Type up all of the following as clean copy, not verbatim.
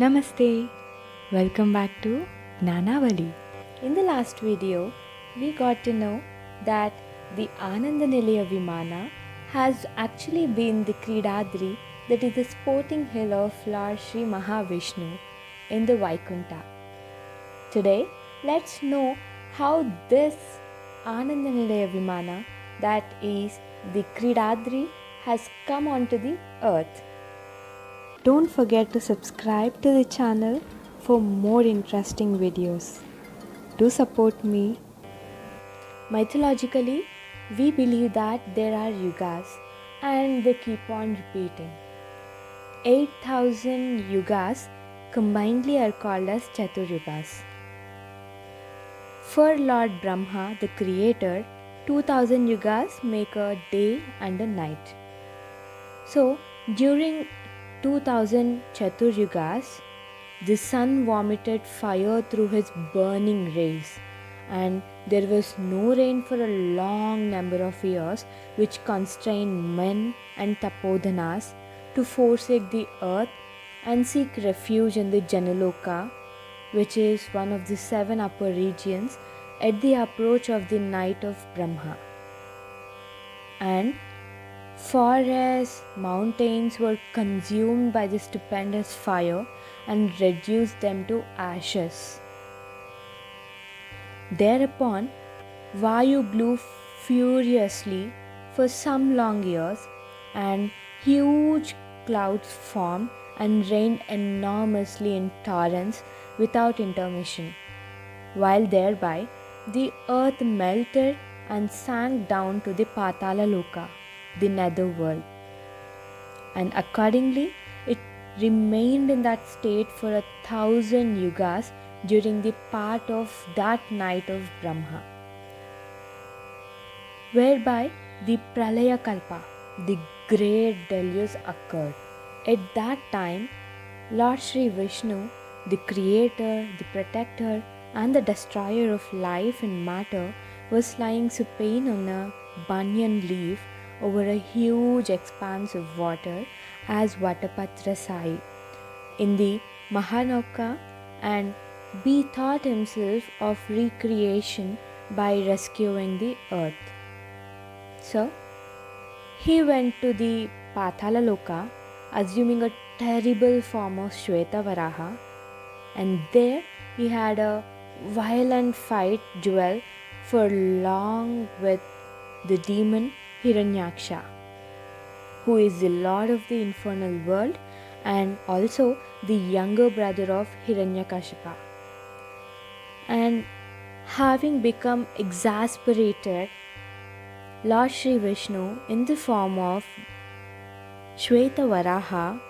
Namaste. Welcome back to Gnanavali. In the last video, we got to know that the Anandanilaya Vimana has actually been the Kridadri, that is the sporting hill of Lord Sri Mahavishnu in the Vaikunta. Today, let's know how this Anandanilaya Vimana, that is the Kridadri, has come onto the earth. Don't forget to subscribe to the channel for more interesting videos. Do support me. Mythologically, we believe that there are yugas and they keep on repeating. 8,000 yugas combinedly are called as Chaturyugas. For Lord Brahma, the creator, 2,000 yugas make a day and a night. So, during 2000 Chaturyugas, the sun vomited fire through his burning rays, and there was no rain for a long number of years, which constrained men and tapodhanas to forsake the earth and seek refuge in the Janaloka, which is one of the 7 upper regions, at the approach of the night of Brahma. And forests, mountains were consumed by the stupendous fire and reduced them to ashes. Thereupon, Vayu blew furiously for some long years, and huge clouds formed and rained enormously in torrents without intermission, while thereby the earth melted and sank down to the Patala Loka, the nether world. And accordingly, it remained in that state for 1,000 yugas during the part of that night of Brahma, whereby the Pralaya Kalpa, the great deluge, occurred. At that time, Lord Sri Vishnu, the creator, the protector, and the destroyer of life and matter, was lying supine on a banyan leaf over a huge expanse of water as Vatapatra Sai in the Mahanauka, and bethought himself of recreation by rescuing the earth. So, he went to the Pathala Loka, assuming a terrible form of Shvetavaraha, and there he had a violent fight duel for long with the demon Hiranyaksha, who is the lord of the infernal world and also the younger brother of Hiranyakashipa. And having become exasperated, Lord Sri Vishnu, in the form of Shvetavaraha,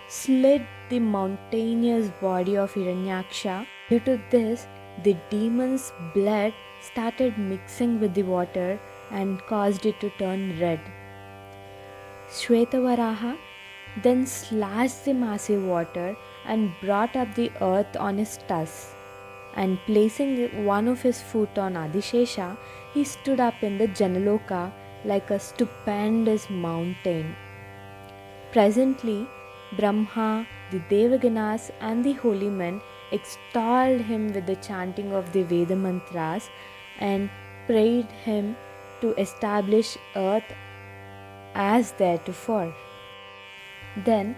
slit the mountainous body of Hiranyaksha. Due to this, the demon's blood started mixing with the water and caused it to turn red. Shvetavaraha then slashed the massive water and brought up the earth on his tusks, and placing one of his foot on Adishesha, he stood up in the Janaloka like a stupendous mountain. Presently, Brahma, the Devaganas, and the holy men extolled him with the chanting of the Veda mantras and prayed him to establish earth as theretofore. Then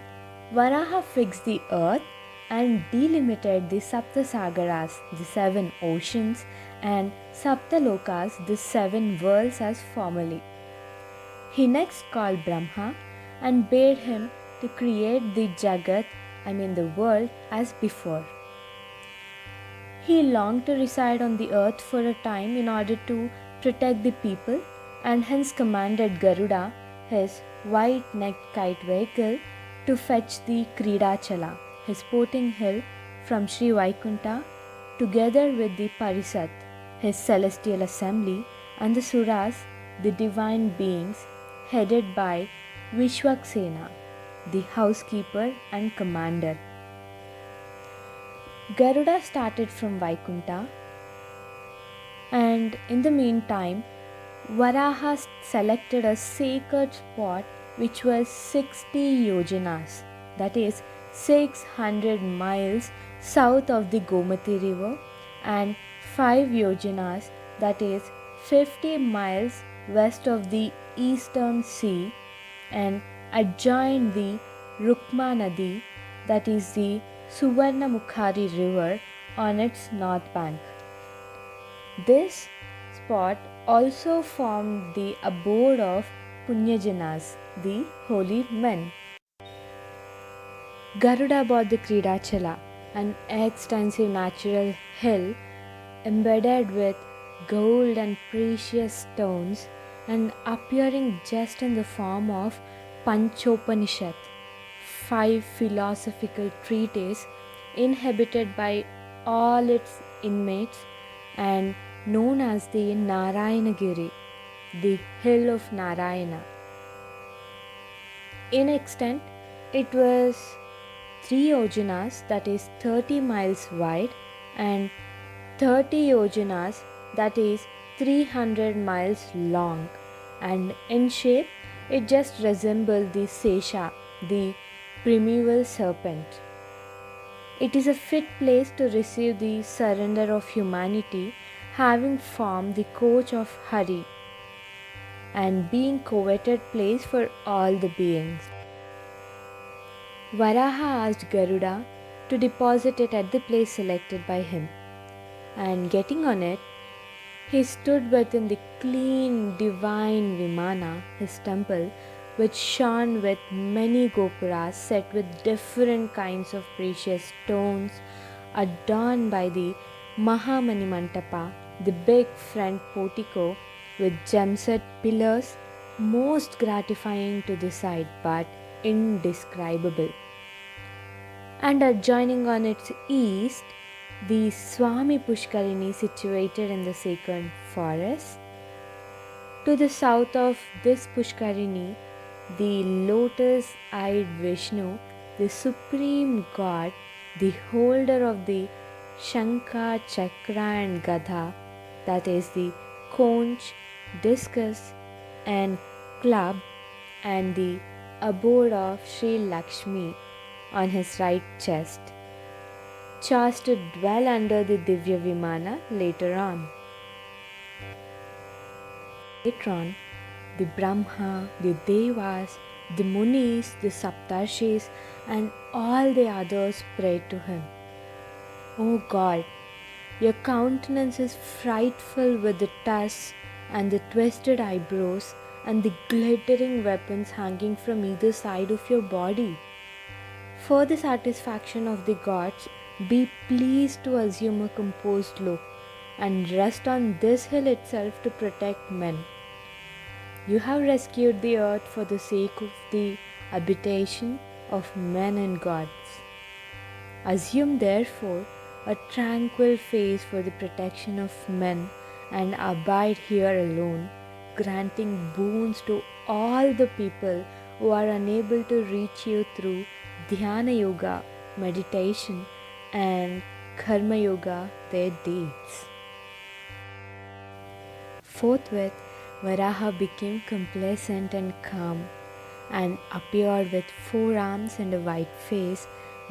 Varaha fixed the earth and delimited the Saptasagaras, the 7 oceans, and Saptalokas, the 7 worlds, as formerly. He next called Brahma and bade him to create the Jagat, the world, as before. He longed to reside on the earth for a time in order to protect the people, and hence commanded Garuda, his white-necked kite vehicle, to fetch the Kridachala, his sporting hill, from Sri Vaikunta, together with the Parisat, his celestial assembly, and the Suras, the divine beings, headed by Vishwaksena, the housekeeper and commander. Garuda started from Vaikunta, and in the meantime, Varaha selected a sacred spot which was 60 yojanas, that is 600 miles south of the Gomati river and 5 yojanas, that is 50 miles west of the eastern sea, and adjoined the Rukma Nadi, that is the Suvarnamukhari river, on its north bank. This spot also formed the abode of Punyajanas, the holy men. Garuda bought the Kridachala, an extensive natural hill embedded with gold and precious stones and appearing just in the form of Panchopanishad, 5 philosophical treatises inhabited by all its inmates and known as the Narayanagiri, the hill of Narayana. In extent, it was 3 yojanas, that is 30 miles wide, and 30 yojanas, that is 300 miles long, and in shape it just resembled the Sesha, the primeval serpent. It is a fit place to receive the surrender of humanity, having formed the coach of Hari and being coveted place for all the beings. Varaha asked Garuda to deposit it at the place selected by him, and getting on it, he stood within the clean divine Vimana, his temple, which shone with many gopuras set with different kinds of precious stones, adorned by the Mahamani Mantapa, the big front portico with gem-set pillars, most gratifying to the sight but indescribable. And adjoining on its east, the Swami Pushkarini situated in the sacred forest. To the south of this Pushkarini, the lotus-eyed Vishnu, the supreme god, the holder of the Shankha, Chakra and Gadha, that is the conch, discus and club, and the abode of Sri Lakshmi on his right chest, chose to dwell under the Divya Vimana later on. Later on, the Brahma, the Devas, the Munis, the Saptarshis, and all the others prayed to him. O God, your countenance is frightful with the tusks and the twisted eyebrows and the glittering weapons hanging from either side of your body. For the satisfaction of the gods, be pleased to assume a composed look and rest on this hill itself to protect men. You have rescued the earth for the sake of the habitation of men and gods. Assume therefore a tranquil face for the protection of men and abide here alone, granting boons to all the people who are unable to reach you through Dhyana Yoga, meditation, and Karma Yoga, their deeds. Forthwith, Varaha became complacent and calm and appeared with 4 arms and a white face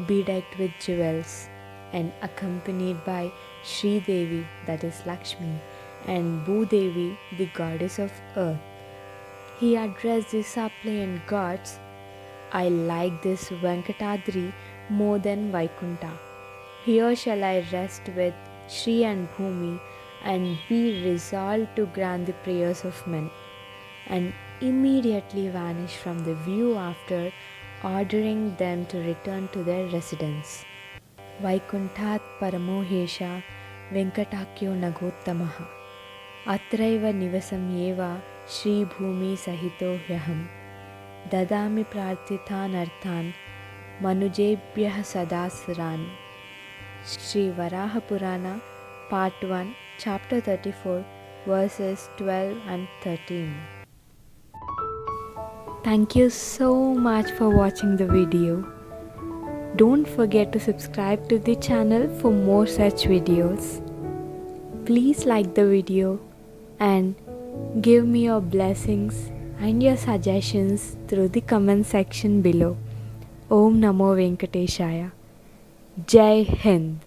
bedecked with jewels and accompanied by Sri Devi, that is Lakshmi, and Bhudevi, the goddess of earth. He addressed the suppliant gods, I like this Venkatadri more than Vaikunta. Here shall I rest with Sri and Bhumi and be resolved to grant the prayers of men, and immediately vanish from the view after ordering them to return to their residence. Vaikunthat Paramohesha Venkatakyo Nagottamaha Atraiva Nivasam Yeva Shri Bhumi Sahito Hyaham Dadami Prarthithan Arthan Manujebhyah Sadasran. Sri Varaha Purana, Part 1, Chapter 34, verses 12 and 13. Thank you so much for watching the video. Don't forget to subscribe to the channel for more such videos. Please like the video and give me your blessings and your suggestions through the comment section below. Om Namo Venkateshaya. Jai Hind.